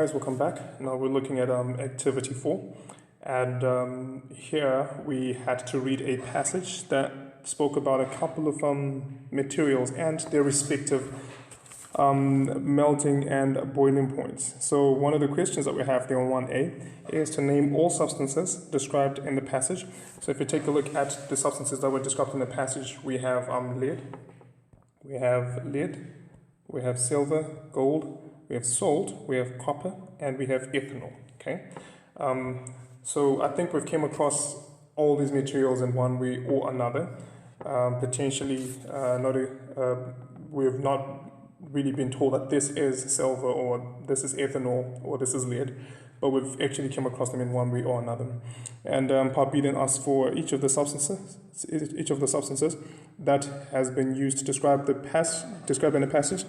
Guys, welcome back. Now we're looking at activity 4, and here we had to read a passage that spoke about a couple of materials and their respective melting and boiling points. So one of the questions that we have there on 1A is to name all substances described in the passage. So if you take a look at the substances that were described in the passage, we have lead, we have silver, gold, we have salt, we have copper, and we have ethanol. Okay, so I think we've came across all these materials in one way or another. Potentially, we have not really been told that this is silver or this is ethanol or this is lead, but we've actually come across them in one way or another. And Part B then asks for each of the substances that has been used to describe described in the passage.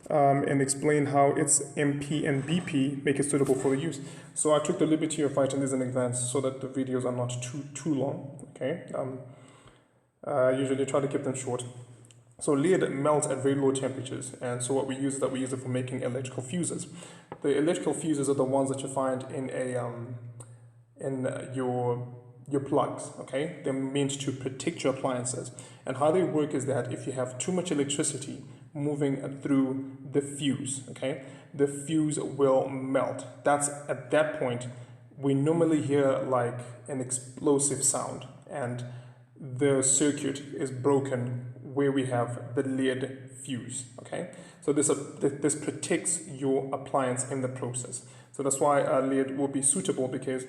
And explain how its MP and BP make it suitable for the use. So I took the liberty of writing this in advance so that the videos are not too long. Okay, usually try to keep them short. So lead melts at very low temperatures, and so what we use is that we use it for making electrical fuses. The electrical fuses are the ones that you find in your plugs. Okay, they're meant to protect your appliances, and how they work is that if you have too much electricity moving through the fuse, okay, the fuse will melt. That's at that point we normally hear like an explosive sound, and the circuit is broken where we have the lead fuse. Okay, so this protects your appliance in the process. So that's why lead will be suitable, because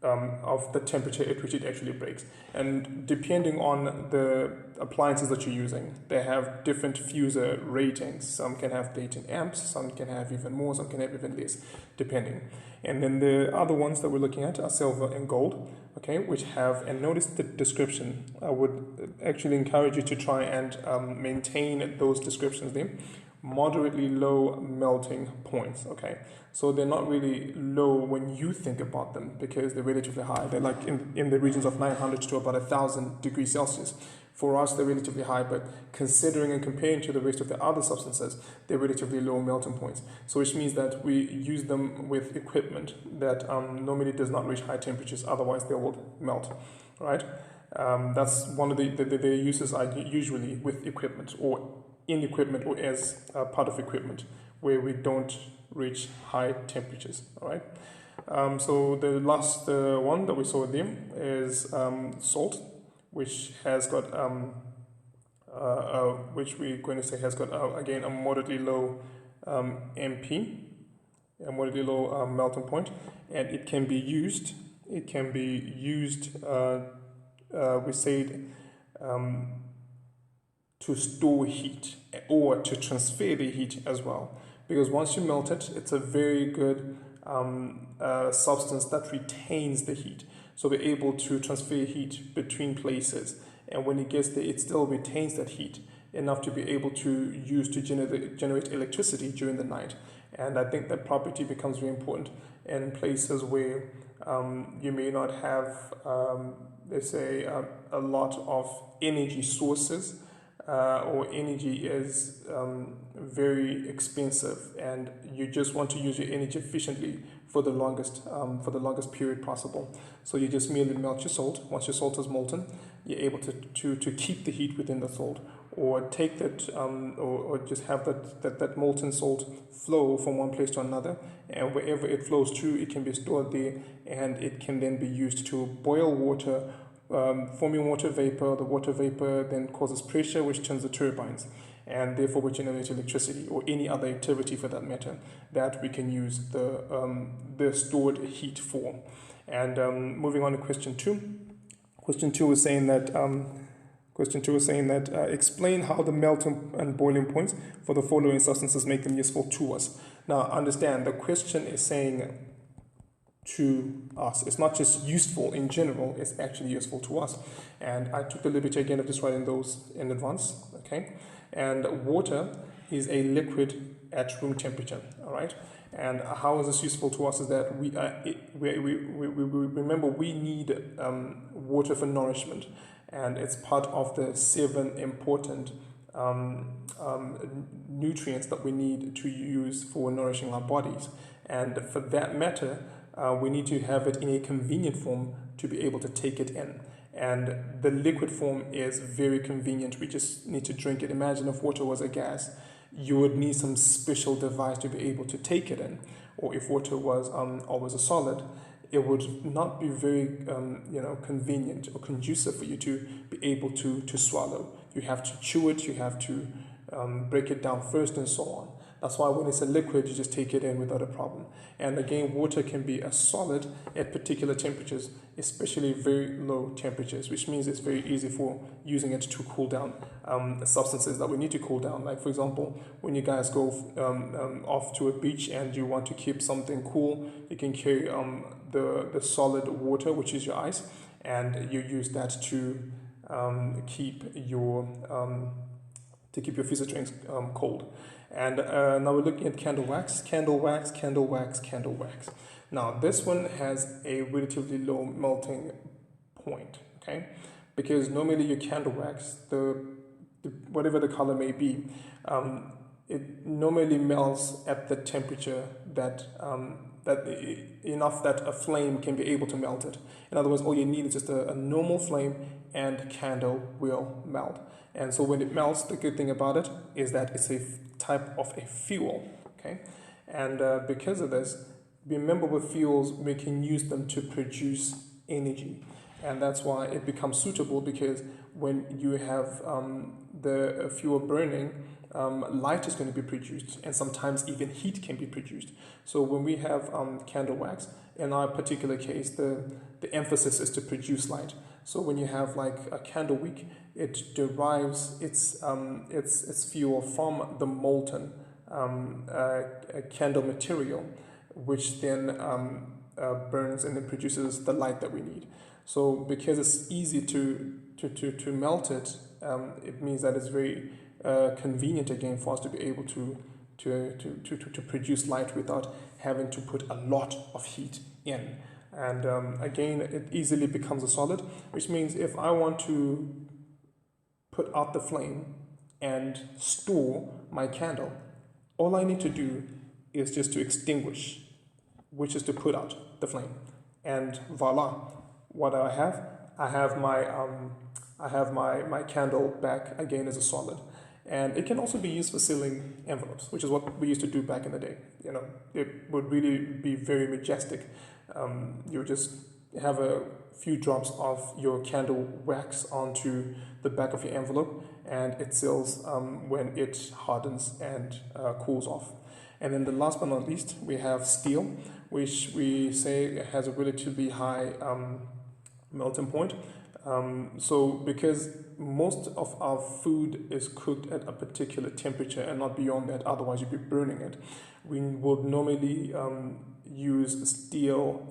of the temperature at which it actually breaks. And depending on the appliances that you're using, they have different fuse ratings. Some can have 18 amps, some can have even more, some can have even less, depending. And then the other ones that we're looking at are silver and gold, okay, which have, and notice the description. I would actually encourage you to try and maintain those descriptions there. Moderately low melting points, okay, so they're not really low when you think about them, because they're relatively high. They're like in the regions of 900 to about 1,000 degrees Celsius. For us, they're relatively high, but considering and comparing to the rest of the other substances, they're relatively low melting points. So which means that we use them with equipment that normally does not reach high temperatures, otherwise they will melt, right? That's one of the uses are usually with equipment, or in equipment, or as part of equipment, where we don't reach high temperatures. All right. So the last one that we saw there is salt, which has got which we're going to say has got again a moderately low MP, a moderately low melting point, and it can be used. It can be used. We said. To store heat or to transfer the heat as well, because once you melt it, it's a very good substance that retains the heat, so we're able to transfer heat between places, and when it gets there, it still retains that heat enough to be able to use to generate electricity during the night. And I think that property becomes very important in places where you may not have let's say a lot of energy sources, or energy is very expensive, and you just want to use your energy efficiently for the longest period possible. So you just merely melt your salt. Once your salt is molten, you're able to keep the heat within the salt, or take that or just have that molten salt flow from one place to another, and wherever it flows to, it can be stored there, and it can then be used to boil water, forming water vapor. The water vapor then causes pressure, which turns the turbines, and therefore we generate electricity, or any other activity for that matter that we can use the stored heat for. And moving on to question 2. Question 2 is saying that explain how the melting and boiling points for the following substances make them useful to us. Now understand, the question is saying to us. It's not just useful in general, it's actually useful to us. And I took the liberty again of just writing those in advance, okay? And water is a liquid at room temperature, all right? And how is this useful to us is that we remember we need water for nourishment, and it's part of the 7 important nutrients that we need to use for nourishing our bodies. And for that matter, we need to have it in a convenient form to be able to take it in. And the liquid form is very convenient. We just need to drink it. Imagine if water was a gas, you would need some special device to be able to take it in. Or if water was always a solid, it would not be very convenient or conducive for you to be able to swallow. You have to chew it, you have to break it down first, and so on. That's why when it's a liquid, you just take it in without a problem. And again, water can be a solid at particular temperatures, especially very low temperatures, which means it's very easy for using it to cool down substances that we need to cool down. Like, for example, when you guys go off to a beach and you want to keep something cool, you can carry the solid water, which is your ice, and you use that to keep your fizzy drinks cold. And now we're looking at candle wax, candle wax, candle wax, candle wax. Now this one has a relatively low melting point, okay? Because normally your candle wax, the whatever the color may be, it normally melts at the temperature that enough that a flame can be able to melt it. In other words, all you need is just a normal flame and candle will melt. And so when it melts, the good thing about it is that it's a type of a fuel, okay? And because of this, remember with fuels, we can use them to produce energy. And that's why it becomes suitable, because when you have the fuel burning, light is going to be produced, and sometimes even heat can be produced. So when we have candle wax, in our particular case, the emphasis is to produce light. So when you have like a candle wick, it derives its fuel from the molten candle material, which then burns and then produces the light that we need. So because it's easy to melt it, it means that it's very convenient again for us to be able to produce light without having to put a lot of heat in. And again, it easily becomes a solid, which means if I want to put out the flame and store my candle, all I need to do is just to extinguish, which is to put out the flame. And voila, what do I have? I have my candle back again as a solid. And it can also be used for sealing envelopes, which is what we used to do back in the day. You know, it would really be very majestic. You would just have a few drops of your candle wax onto the back of your envelope, and it seals when it hardens and cools off. And then the last but not least, we have steel, which we say has a relatively high melting point. So because most of our food is cooked at a particular temperature and not beyond that, otherwise you'd be burning it, we would normally use steel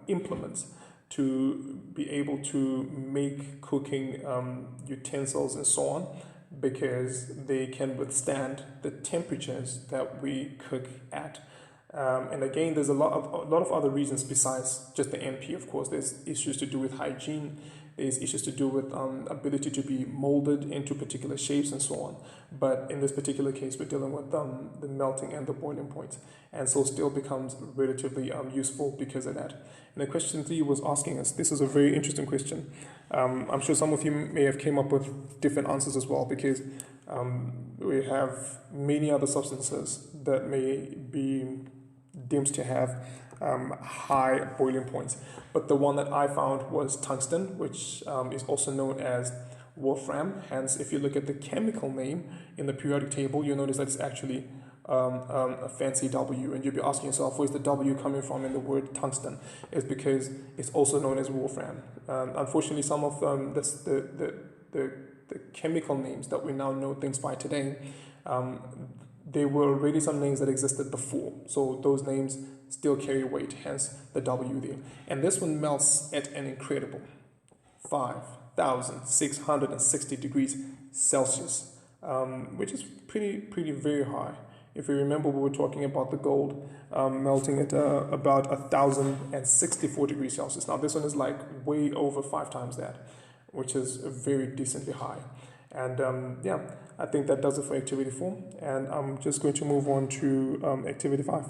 implements to be able to make cooking utensils and so on, because they can withstand the temperatures that we cook at. And again, there's a lot of other reasons besides just the MP. Of course, there's issues to do with hygiene. There's issues to do with ability to be molded into particular shapes and so on. But in this particular case, we're dealing with the melting and the boiling points. And so steel becomes relatively useful because of that. And the question 3 was asking us, this is a very interesting question. I'm sure some of you may have came up with different answers as well, because we have many other substances that may be deemed to have high boiling points. But the one that I found was tungsten, which is also known as wolfram. Hence, if you look at the chemical name in the periodic table, you'll notice that it's actually a fancy W, and you'll be asking yourself, where's the W coming from in the word tungsten? It's because it's also known as wolfram. Unfortunately, some of the chemical names that we now know things by today, there were already some names that existed before, so those names still carry weight, hence the W there. And this one melts at an incredible 5,660 degrees Celsius, which is pretty very high. If you remember, we were talking about the gold melting at about 1,064 degrees Celsius. Now this one is like way over 5 times that, which is very decently high. And yeah, I think that does it for activity 4. And I'm just going to move on to activity 5.